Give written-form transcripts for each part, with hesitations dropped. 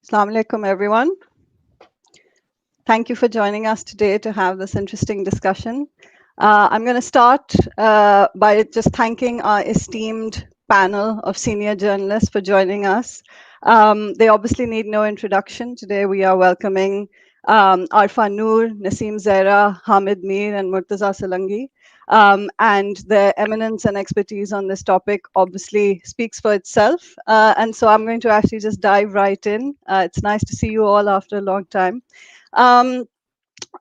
Assalamu alaikum, everyone. Thank you for joining us today to have this interesting discussion. I'm going to start by just thanking our esteemed panel of senior journalists for joining us. They obviously need no introduction. Today we are welcoming Arifa Noor, Nasim Zehra, Hamid Mir, and Murtaza Solangi. And their eminence and expertise on this topic obviously speaks for itself. And so I'm going to actually just dive right in. It's nice to see you all after a long time. Um,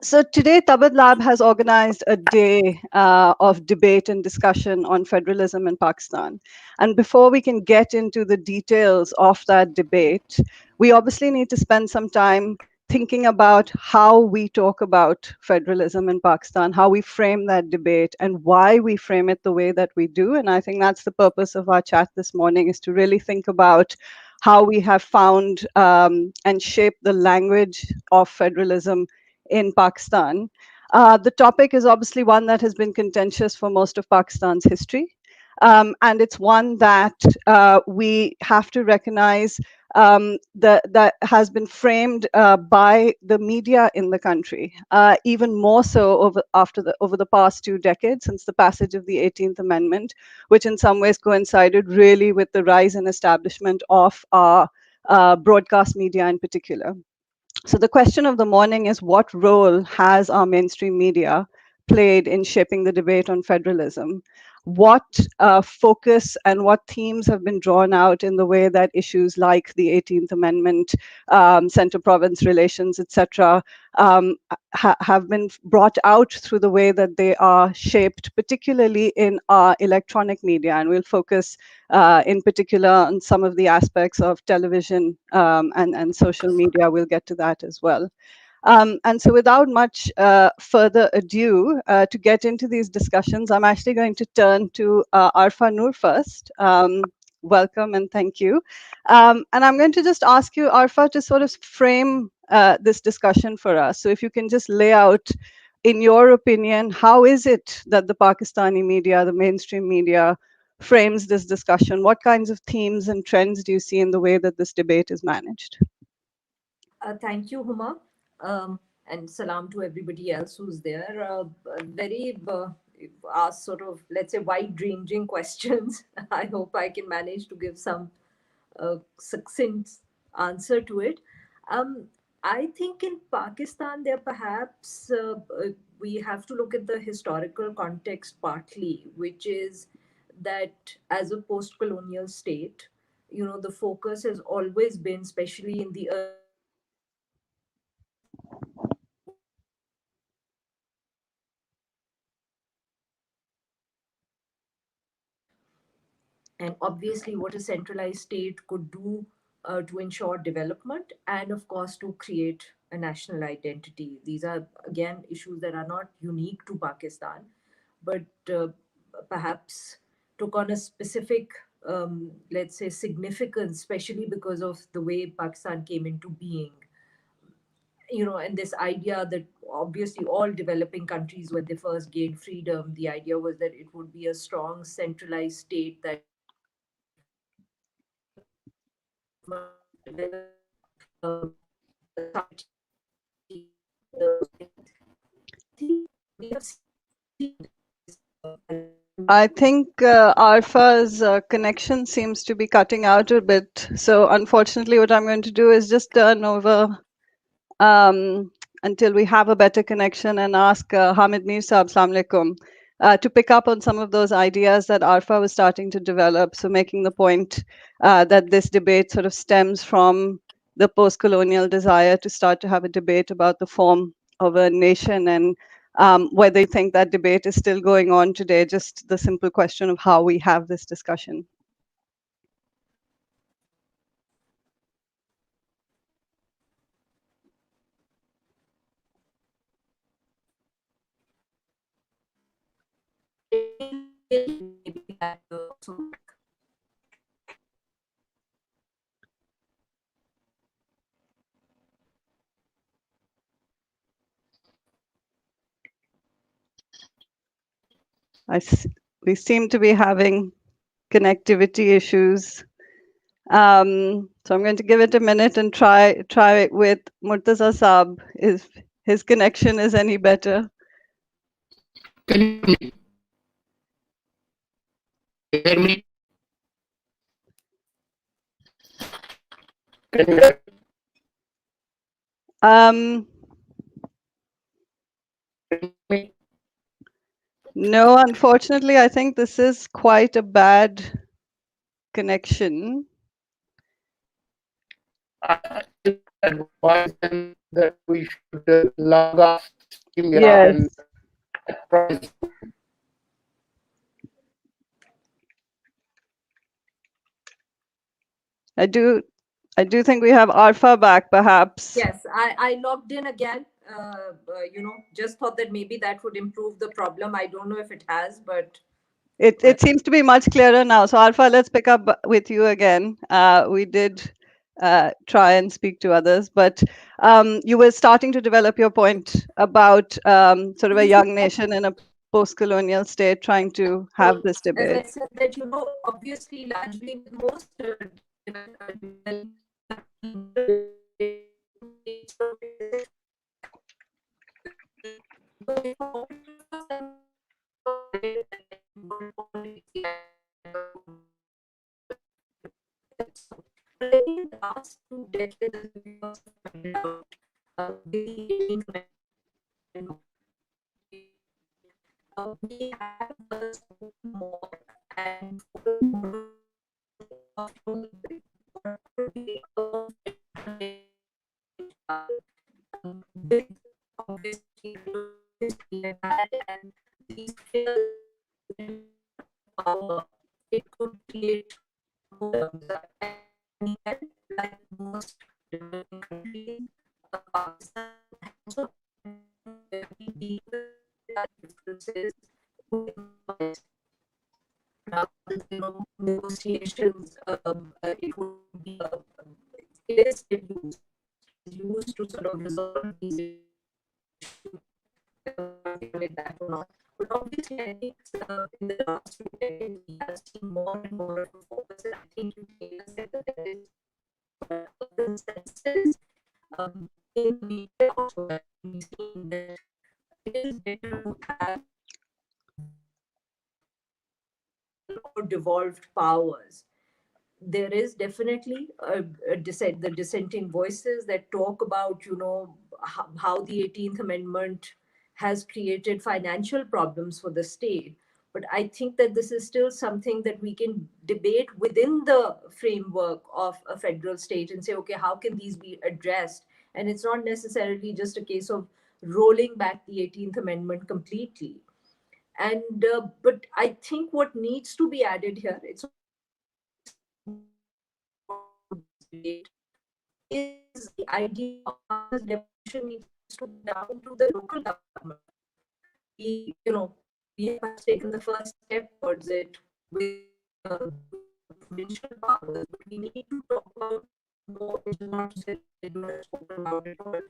so today, Tabad Lab has organized a day of debate and discussion on federalism in Pakistan. And before we can get into the details of that debate, we obviously need to spend some time thinking about how we talk about federalism in Pakistan, how we frame that debate, and why we frame it the way that we do. And I think that's the purpose of our chat this morning, is to really think about how we have found and shaped the language of federalism in Pakistan. The topic is obviously one that has been contentious for most of Pakistan's history. And it's one that we have to recognize that has been framed by the media in the country, even more so over the past 2 decades since the passage of the 18th Amendment, which in some ways coincided really with the rise and establishment of our broadcast media in particular. So the question of the morning is, what role has our mainstream media played in shaping the debate on federalism? What focus and what themes have been drawn out in the way that issues like the 18th Amendment, center-province relations, etc., have been brought out through the way that they are shaped, particularly in our electronic media? And we'll focus in particular on some of the aspects of television and social media. We'll get to that as well. And so without much further ado, to get into these discussions, I'm actually going to turn to Arifa Noor first. Welcome and thank you. And I'm going to just ask you, Arifa, to sort of frame this discussion for us. So if you can just lay out, in your opinion, how is it that the Pakistani media, the mainstream media, frames this discussion? What kinds of themes and trends do you see in the way that this debate is managed? Thank you, Huma, and salam to everybody else who's there. Very sort of, let's say, wide-ranging questions. I hope I can manage to give some succinct answer to it. Um, I think in Pakistan, there perhaps we have to look at the historical context partly, which is that as a post-colonial state, the focus has always been, especially in the early years of and obviously what a centralized state could do to ensure development and of course to create a national identity. These are again issues that are not unique to Pakistan, but perhaps took on a specific let's say significance, especially because of the way Pakistan came into being. And this idea that obviously all developing countries, when they first gained freedom, the idea was that it would be a strong centralized state that I think Arfa's connection seems to be cutting out a bit. So unfortunately, what I'm going to do is just turn over until we have a better connection and ask Hamid Mir Saab, Assalamu alaikum, to pick up on some of those ideas that Arfa was starting to develop. So making the point that this debate sort of stems from the post-colonial desire to start to have a debate about the form of a nation, and whether you think that debate is still going on today, just the simple question of how we have this discussion. We seem to be having connectivity issues. So So I'm going to give it a minute and try it with Murtaza Saab if his connection is any better. Can you hear me? Can you hear me? Can you hear Um, me? no, unfortunately, I think this is quite a bad connection. I advise them that we should log off StreamYard Yes, and try Zoom. I do. I do think we have Arfa back, perhaps. Yes, I logged in again. Just thought that maybe that would improve the problem. I don't know if it has, but well, It seems to be much clearer now. So Arfa, let's pick up with you again. We did try and speak to others, but you were starting to develop your point about sort of a young nation in a post-colonial state trying to so have this as debate. I said that obviously largely with most in the last 2 decades, as we also pointed out, with the 18th Amendment, we have spoken more and focused more of with obviously history and these fears power, it could create more and like most developing countries, Pakistan also we deal with our differences with rather than negotiations. It would be it is still used to sort of resolve these issues, with that or not. But obviously, I think in the last 2 decades, we have seen more and more of a focus, and I think you said that there is a consensus in the media also that we've seen that it is better to have or devolved powers. There is definitely the dissenting voices that talk about, how the 18th Amendment has created financial problems for the state. But I think that this is still something that we can debate within the framework of a federal state and say, okay, how can these be addressed? And it's not necessarily just a case of rolling back the 18th Amendment completely. And but I think what needs to be added here, it's is the idea of how this devolution needs to go down to the local government. We have perhaps taken the first step towards it with provincial powers, but we need to talk about more, which is not to say that they don't have spoken about it all, but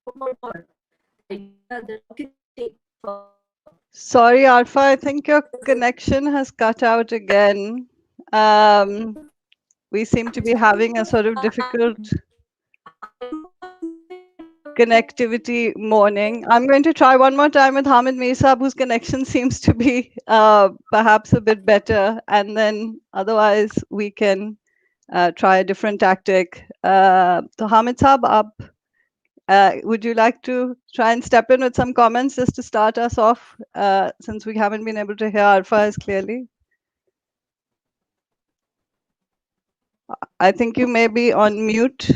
talk about more. The idea that how can we take Sorry, Arfa, I think your connection has cut out again. We seem to be having a sort of difficult connectivity morning. I'm going to try one more time with Hamid Mir, whose connection seems to be perhaps a bit better, and then otherwise we can try a different tactic. So Hamid Saab, up. Would you like to try and step in with some comments just to start us off, since we haven't been able to hear Arfa as clearly? I think you may be on mute.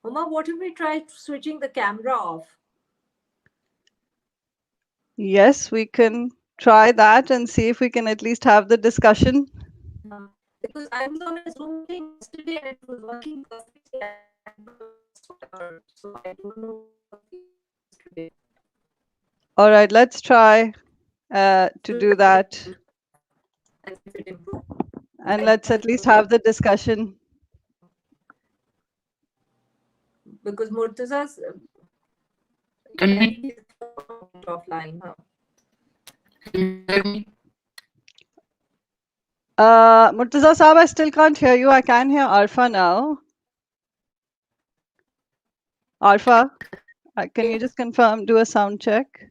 Huma, what if we try switching the camera off? Yes, we can try that and see if we can at least have the discussion. Because I was on a Zoom meeting yesterday and it was working perfectly. So I don't know today. All right, let's try to do that. And if it improves. And let's at least have the discussion. Because Murtaza's Can I we? think he's offline. Huh? Can you hear me? Murtaza Saab, I still can't hear you. I can hear Arifa now. Arifa, can you just confirm, do a sound check?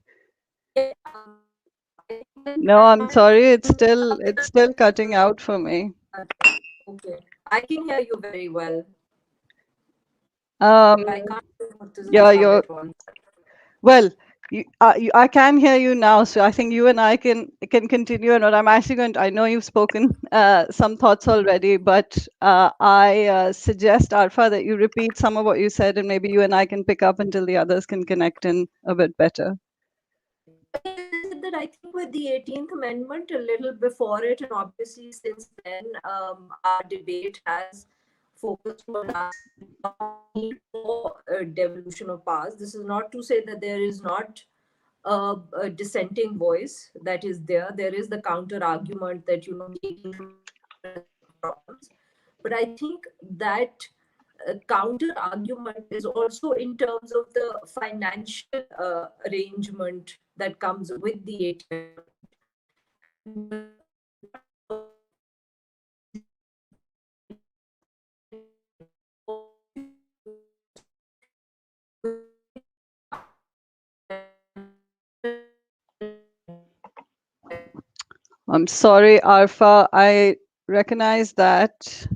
No, I'm sorry. It's still cutting out for me. Okay, I can hear you very well. Um, I can't hear Murtaza yeah, Saab at all. well, I can hear you now, so I think you and I can continue. And what I'm actually going to, I know you've spoken some thoughts already, but I suggest, Arfa, that you repeat some of what you said, and maybe you and I can pick up until the others can connect in a bit better. I said that I think with the 18th Amendment, a little before it, and obviously since then, our debate has focused on us need for devolution of powers. This is not to say that there is not a dissenting voice that is there. There is the counter argument that the 18th Amendment problems, but I think that counter argument is also in terms of the financial arrangement that comes with the 18th Amendment. I'm sorry, Arfa. I recognize that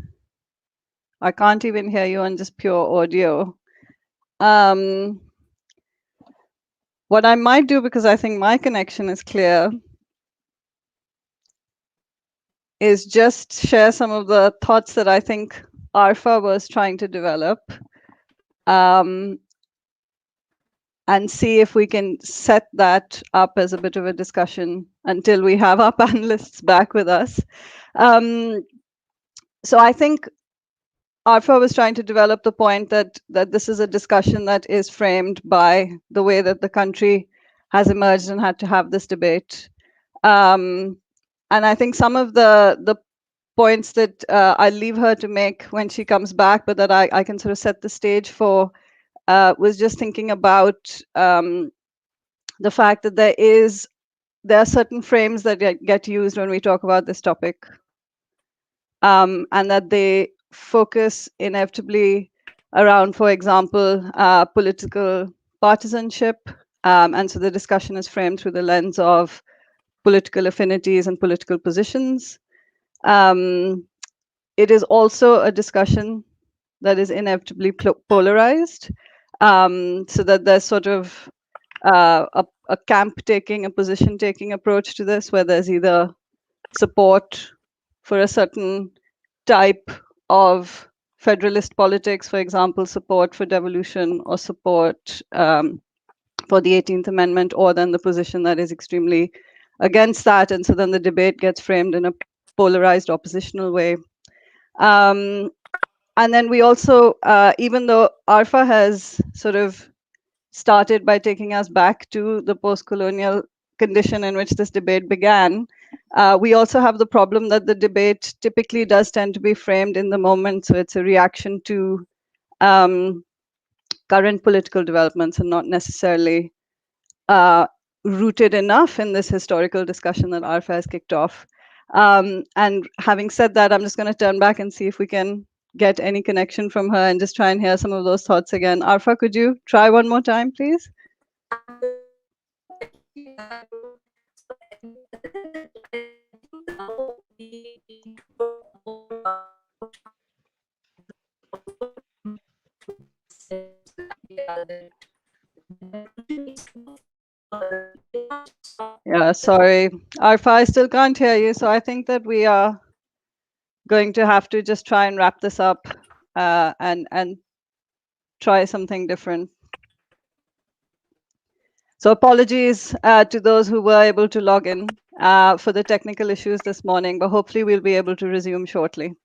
I can't even hear you on just pure audio. What I might do, because I think my connection is clear, is just share some of the thoughts that I think Arfa was trying to develop, and see if we can set that up as a bit of a discussion until we have our panelists back with us. So I think Arfa was trying to develop the point that this is a discussion that is framed by the way that the country has emerged and had to have this debate. And I think some of the points that I'll leave her to make when she comes back, but that I can sort of set the stage for, was just thinking about the fact that there are certain frames that get used when we talk about this topic, and that they focus inevitably around, for example, political partisanship. And so the discussion is framed through the lens of political affinities and political positions. It is also a discussion that is inevitably polarized, so that there's sort of a camp taking, a position taking approach to this, where there's either support for a certain type of federalist politics, for example, support for devolution or support for the 18th Amendment, or then the position that is extremely against that. And so then the debate gets framed in a polarized oppositional way. And then we also, even though Arfa has sort of started by taking us back to the post-colonial condition in which this debate began, we also have the problem that the debate typically does tend to be framed in the moment. So it's a reaction to current political developments and not necessarily rooted enough in this historical discussion that Arfa has kicked off. And having said that, I'm just going to turn back and see if we can get any connection from her and just try and hear some of those thoughts again. Arfa, could you try one more time, please? Yeah, sorry. Arfa, I still can't hear you, so I think that we are going to have to just try and wrap this up and try something different. So apologies to those who were able to log in for the technical issues this morning, but hopefully we'll be able to resume shortly.